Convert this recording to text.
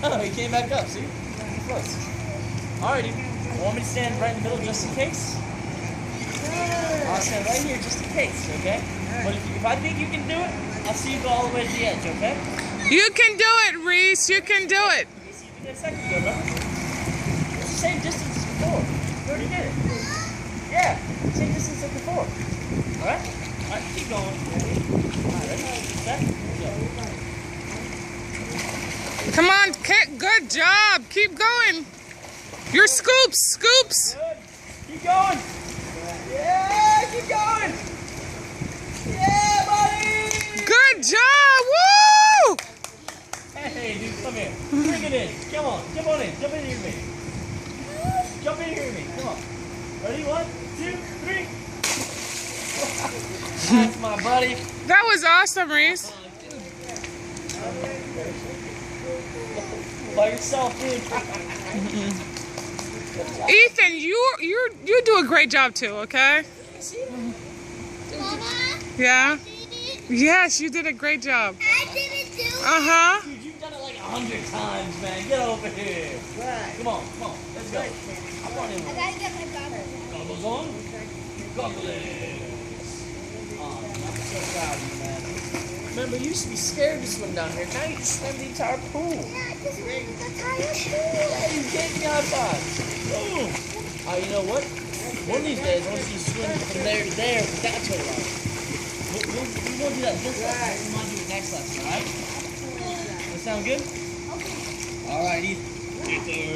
Oh, he came back up, see? Close. Alrighty. Want me to stand right in the middle just in case? I'll stand right here just in case, okay? But if I think you can do it, I'll see you go all the way to the edge, okay? You can do it, Reese. You can do it. You see, you did a second ago, remember? It's the same distance as before. You already did it. Yeah, same distance as before. Alright? Alright, keep going. Alright, ready? Set? Go. Come on, Kit. Good job. Keep going. Your scoops. Scoops. Good. Keep going. Yeah, keep going. Yeah, buddy. Good job. Woo! Hey, dude, come here. Bring it in. Come on. Jump on in. Jump in here with me. Jump in here with me. Come on. Ready? 1, 2, 3. That's my buddy. That was awesome, Reese. By yourself, dude. Ethan, you do a great job too. Okay. Mama, Yeah. I did it. Yes, you did a great job. I did it too. Uh-huh. Dude, you've done it like 100 times, man. Get over here. Right. Come on. Let's go. Come on in. I gotta get my goggles. Goggles on. Goggles. Oh, I'm so proud of you, man. Remember, you used to be scared to swim down here. Now you just swim the entire pool. Yeah, I just went to the tire pool. Hey, you gave me high five. Boom. Oh, you know what? One of these days, I want to see you swim from there to there without toe line. We won't do that this lesson. We might do it next lesson, alright? That sound good? Alright, Ethan.